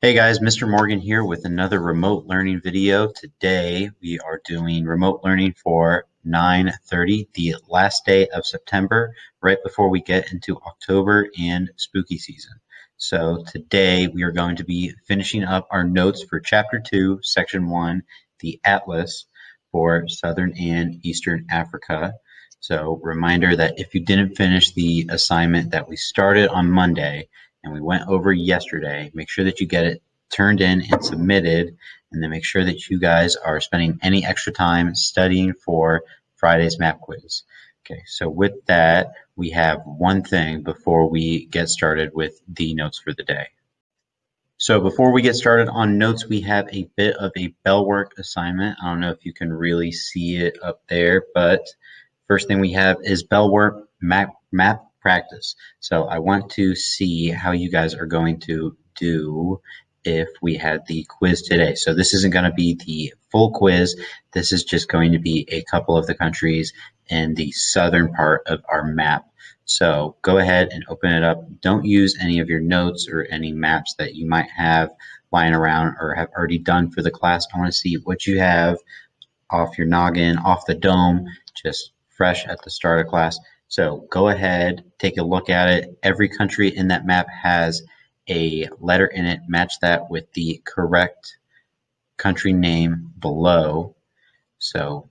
Hey guys, Mr. Morgan here with another remote learning video. Today we are doing remote learning for 9/30, the last day of September, right before we get into October and spooky season. So today we are going to be finishing up our notes for Chapter 2, Section 1, the Atlas for Southern and Eastern Africa. So reminder that if you didn't finish the assignment that we started on Monday, and we went over yesterday, make sure that you get it turned in and submitted, and then make sure that you guys are spending any extra time studying for Friday's map quiz. Okay, so with that, we have one thing before we get started with the notes for the day. So before we get started on notes, we have a bit of a bell work assignment. I don't know if you can really see it up there, but first thing we have is bell work map practice. So I want to see how you guys are going to do if we had the quiz today. So this isn't going to be the full quiz. This is just going to be a couple of the countries in the southern part of our map. So go ahead and open it up. Don't use any of your notes or any maps that you might have lying around or have already done for the class. I want to see what you have off your noggin, off the dome, just fresh at the start of class. So go ahead, take a look at it. Every country in that map has a letter in it. Match that with the correct country name below. So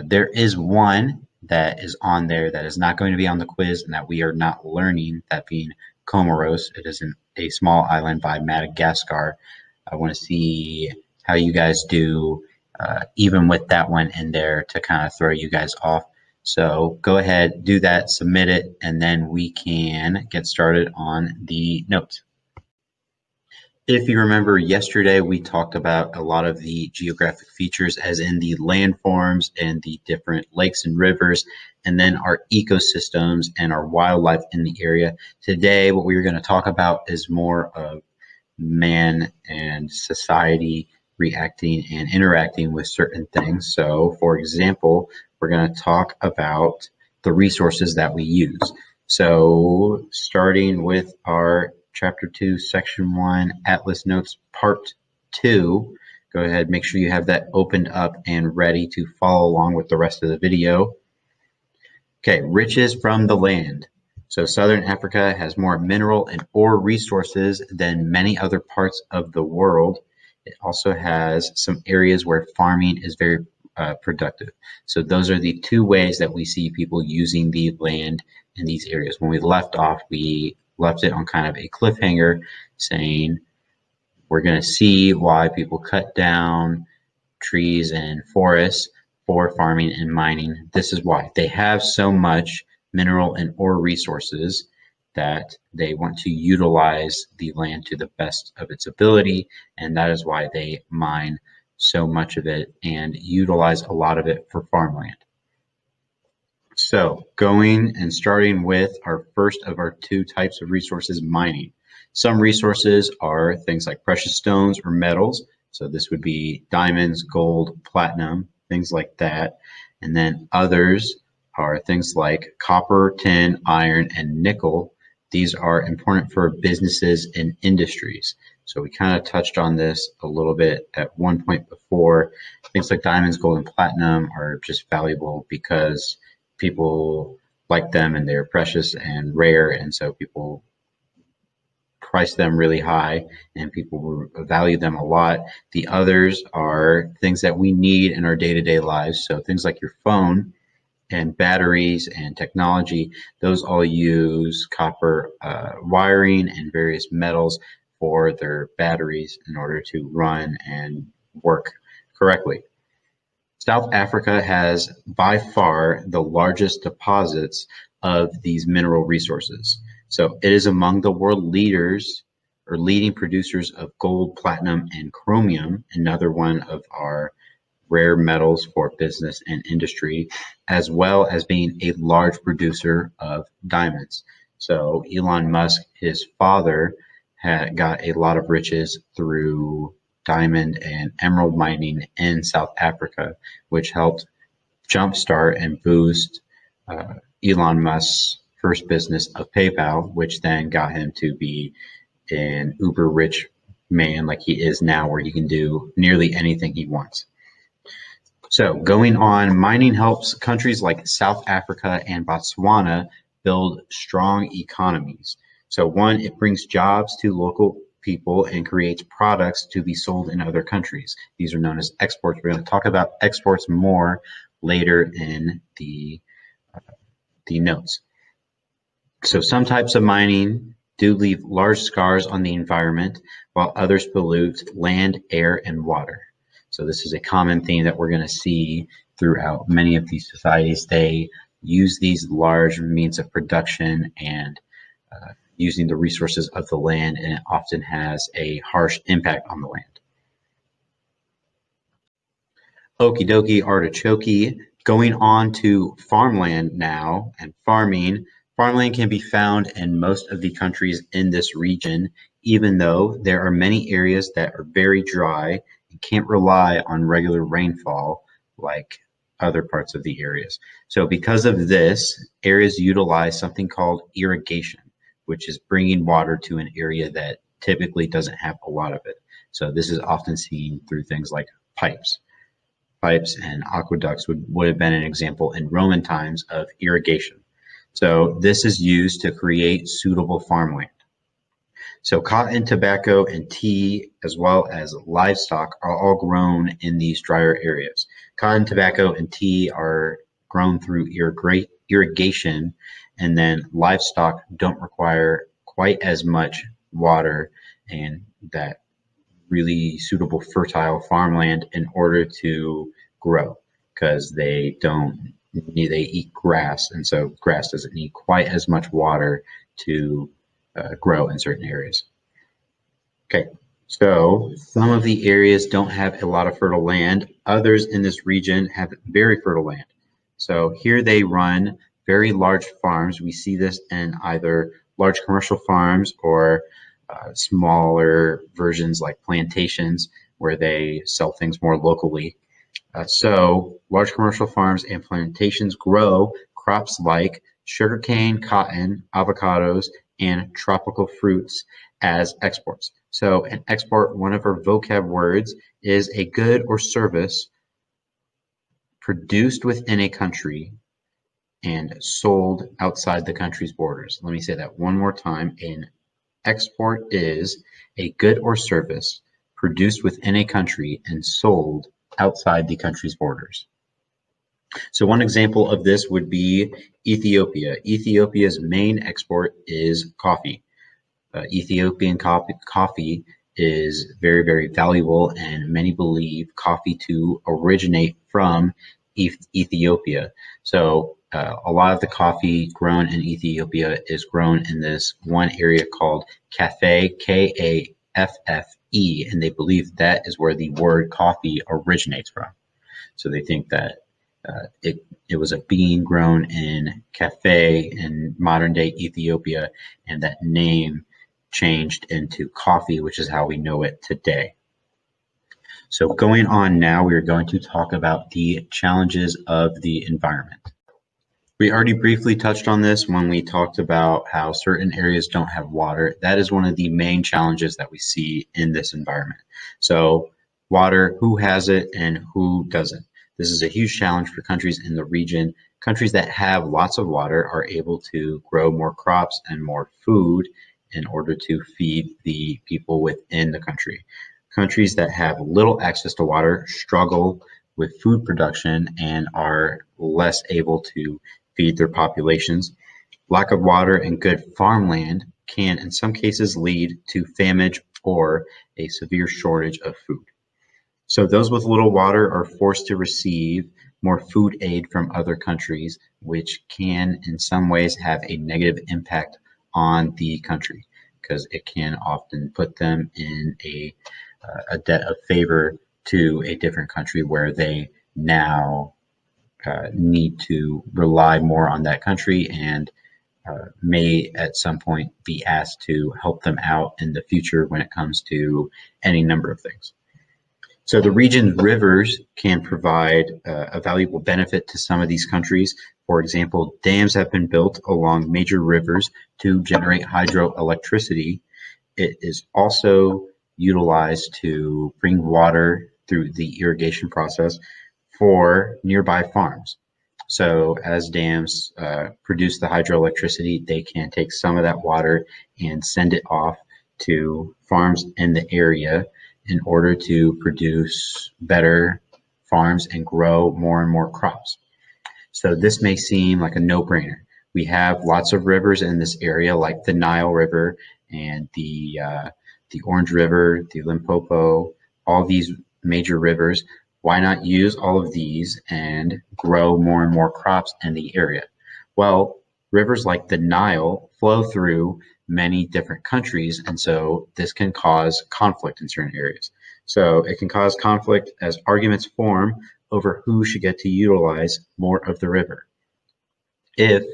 there is one that is on there that is not going to be on the quiz and that we are not learning, that being Comoros. It is a small island by Madagascar. I want to see how you guys do, even with that one in there, to kind of throw you guys off. So go ahead, do that, submit it, and then we can get started on the notes. If you remember yesterday, we talked about a lot of the geographic features, as in the landforms and the different lakes and rivers, and then our ecosystems and our wildlife in the area. Today, what we're going to talk about is more of man and society reacting and interacting with certain things. So, for example, we're going to talk about the resources that we use. So, starting with our Chapter 2, Section 1, Atlas Notes, Part 2. Go ahead, make sure you have that opened up and ready to follow along with the rest of the video. Okay, riches from the land. So Southern Africa has more mineral and ore resources than many other parts of the world. It also has some areas where farming is very productive. So those are the two ways that we see people using the land in these areas. When we left off, we left it on kind of a cliffhanger, saying we're going to see why people cut down trees and forests for farming and mining. This is why they have so much mineral and ore resources that they want to utilize the land to the best of its ability, and that is why they mine so much of it and utilize a lot of it for farmland. So going and starting with our first of our two types of resources, mining. Some resources are things like precious stones or metals. So this would be diamonds, gold, platinum, things like that. And then others are things like copper, tin, iron, and nickel. These are important for businesses and industries. So we kind of touched on this a little bit at one point before. Things like diamonds, gold, and platinum are just valuable because people like them and they're precious and rare, and so people price them really high and people value them a lot. The others are things that we need in our day-to-day lives, so things like your phone and batteries and technology. Those all use copper wiring and various metals for their batteries in order to run and work correctly. South Africa has by far the largest deposits of these mineral resources. So it is among the world leaders or leading producers of gold, platinum, and chromium, another one of our rare metals for business and industry, as well as being a large producer of diamonds. So Elon Musk, his father, had got a lot of riches through diamond and emerald mining in South Africa, which helped jumpstart and boost Elon Musk's first business of PayPal, which then got him to be an uber rich man like he is now, where he can do nearly anything he wants. So going on, mining helps countries like South Africa and Botswana build strong economies. So one, it brings jobs to local people and creates products to be sold in other countries. These are known as exports. We're going to talk about exports more later in the notes. So some types of mining do leave large scars on the environment, while others pollute land, air, and water. So this is a common theme that we're going to see throughout many of these societies. They use these large means of production and using the resources of the land, and it often has a harsh impact on the land. Okie dokie artichoke. Going on to farmland now, and farming. Farmland can be found in most of the countries in this region, even though there are many areas that are very dry and can't rely on regular rainfall like other parts of the areas. So because of this, areas utilize something called irrigation, which is bringing water to an area that typically doesn't have a lot of it. So this is often seen through things like pipes. Pipes and aqueducts would have been an example in Roman times of irrigation. So this is used to create suitable farmland. So cotton, tobacco, and tea, as well as livestock, are all grown in these drier areas. Cotton, tobacco, and tea are grown through irrigation, and then livestock don't require quite as much water and that really suitable fertile farmland in order to grow, because they eat grass, and so grass doesn't need quite as much water to grow in certain areas. Okay, so some of the areas don't have a lot of fertile land. Others in this region have very fertile land. So here they run very large farms. We see this in either large commercial farms or smaller versions like plantations, where they sell things more locally. So large commercial farms and plantations grow crops like sugarcane, cotton, avocados, and tropical fruits as exports. So an export, one of our vocab words, is a good or service produced within a country and sold outside the country's borders. Let me say that one more time. An export is a good or service produced within a country and sold outside the country's borders. So one example of this would be Ethiopia. Ethiopia's main export is coffee. Ethiopian coffee is very, very valuable, and many believe coffee to originate from Ethiopia. So a lot of the coffee grown in Ethiopia is grown in this one area called Kaffe, Kaffe, and they believe that is where the word coffee originates from. So they think that it was a bean grown in Kaffe in modern day Ethiopia, and that name changed into coffee, which is how we know it today. So going on now, we are going to talk about the challenges of the environment. We already briefly touched on this when we talked about how certain areas don't have water. That is one of the main challenges that we see in this environment. So water, who has it and who doesn't? This is a huge challenge for countries in the region. Countries that have lots of water are able to grow more crops and more food in order to feed the people within the country. Countries that have little access to water struggle with food production and are less able to feed their populations. Lack of water and good farmland can, in some cases, lead to famine or a severe shortage of food. So those with little water are forced to receive more food aid from other countries, which can, in some ways, have a negative impact on the country, because it can often put them in a debt of favor to a different country where they now need to rely more on that country and may at some point be asked to help them out in the future when it comes to any number of things. So the region's rivers can provide a valuable benefit to some of these countries. For example, dams have been built along major rivers to generate hydroelectricity. It is also utilized to bring water through the irrigation process for nearby farms. So as dams produce the hydroelectricity, they can take some of that water and send it off to farms in the area in order to produce better farms and grow more and more crops. So this may seem like a no-brainer. We have lots of rivers in this area, like the Nile River and the Orange River, the Limpopo, all these major rivers. Why not use all of these and grow more and more crops in the area? Well, rivers like the Nile flow through many different countries, and so this can cause conflict in certain areas. So it can cause conflict as arguments form over who should get to utilize more of the river. If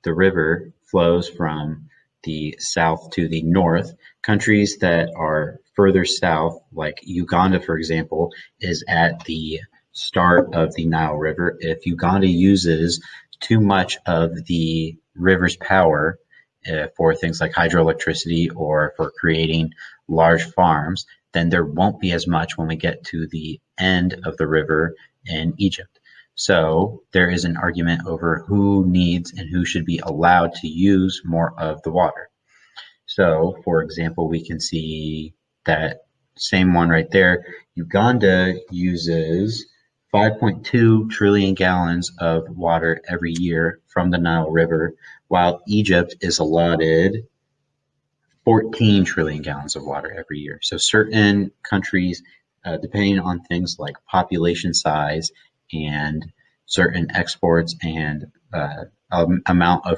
the river flows from the south to the north, countries that are further south, like Uganda, for example, is at the start of the Nile River. If Uganda uses too much of the river's power for things like hydroelectricity or for creating large farms, then there won't be as much when we get to the end of the river in Egypt. So there is an argument over who needs and who should be allowed to use more of the water. So, for example, we can see that same one right there. Uganda uses 5.2 trillion gallons of water every year from the Nile River, while Egypt is allotted 14 trillion gallons of water every year. So certain countries, depending on things like population size and certain exports and amount of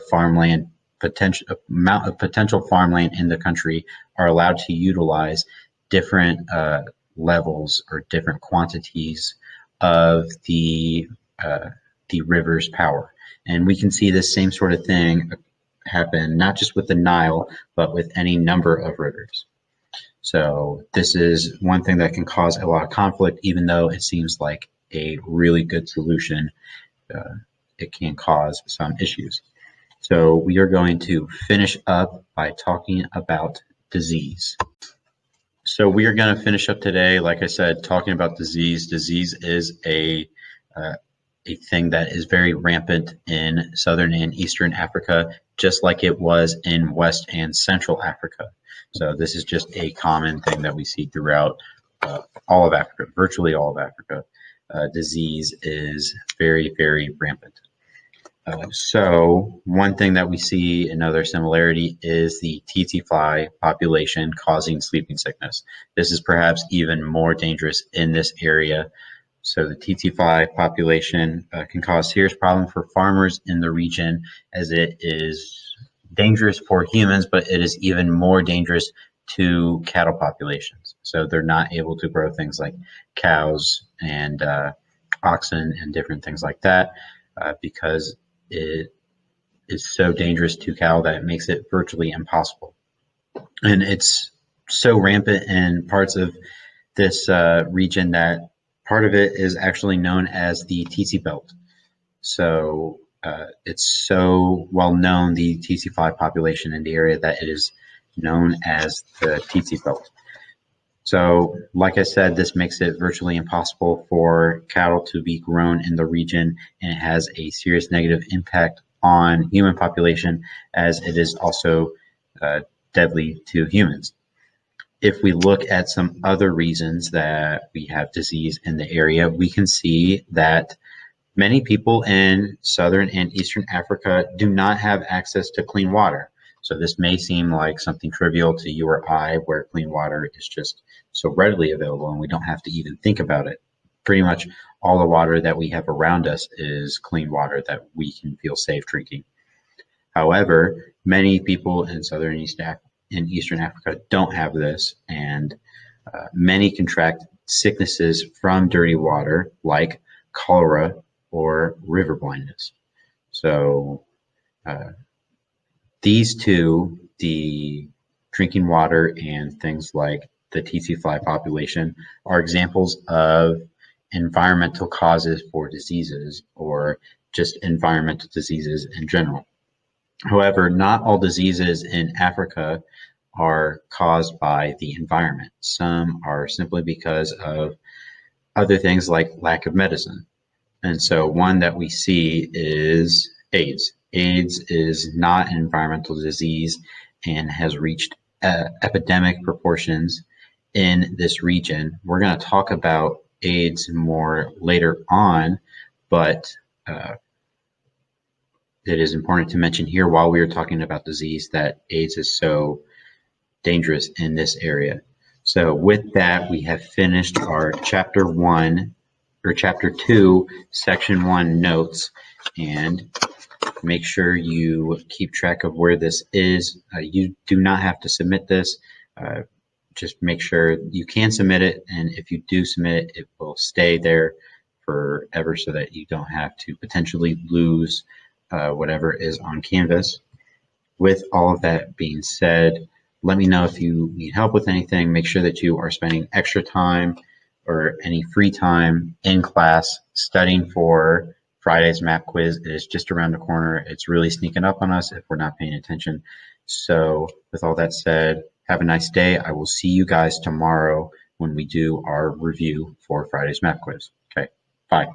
potential farmland in the country, are allowed to utilize different levels or different quantities of the river's power. And we can see this same sort of thing happen not just with the Nile, but with any number of rivers. So this is one thing that can cause a lot of conflict, even though it seems like a really good solution. It can cause some issues. So we are going to finish up by talking about disease. So we are going to finish up today, like I said, talking about disease. Disease is a thing that is very rampant in southern and eastern Africa, just like it was in West and Central Africa. So this is just a common thing that we see throughout all of Africa, virtually all of Africa. Disease is very, very rampant. So one thing that we see, another similarity, is the tsetse fly population causing sleeping sickness. This is perhaps even more dangerous in this area. So the tsetse fly population can cause serious problems for farmers in the region, as it is dangerous for humans, but it is even more dangerous to cattle populations. So they're not able to grow things like cows and oxen and different things like that because it is so dangerous to cattle that it makes it virtually impossible. And it's so rampant in parts of this region that part of it is actually known as the tsetse belt. So it's so well known, the tsetse fly population in the area, that it is known as the tsetse belt. So, like I said, this makes it virtually impossible for cattle to be grown in the region, and it has a serious negative impact on human population, as it is also deadly to humans. If we look at some other reasons that we have disease in the area, we can see that many people in southern and eastern Africa do not have access to clean water. So this may seem like something trivial to you or I, where clean water is just so readily available and we don't have to even think about it. Pretty much all the water that we have around us is clean water that we can feel safe drinking. However, many people in southern and eastern Africa don't have this, and many contract sicknesses from dirty water like cholera or river blindness. So these two, the drinking water and things like the tsetse fly population, are examples of environmental causes for diseases, or just environmental diseases in general. However, not all diseases in Africa are caused by the environment. Some are simply because of other things like lack of medicine. And so one that we see is AIDS. AIDS is not an environmental disease and has reached epidemic proportions in this region. We're going to talk about AIDS more later on, but it is important to mention here while we are talking about disease that AIDS is so dangerous in this area. So with that, we have finished our chapter 1 or chapter 2, section 1 notes, and make sure you keep track of where this is. You do not have to submit this. Just make sure you can submit it, and if you do submit it, it will stay there forever so that you don't have to potentially lose whatever is on Canvas. With all of that being said, let me know if you need help with anything. Make sure that you are spending extra time or any free time in class studying for Friday's map quiz. It is just around the corner. It's really sneaking up on us if we're not paying attention. So with all that said, have a nice day. I will see you guys tomorrow when we do our review for Friday's map quiz. Okay, bye.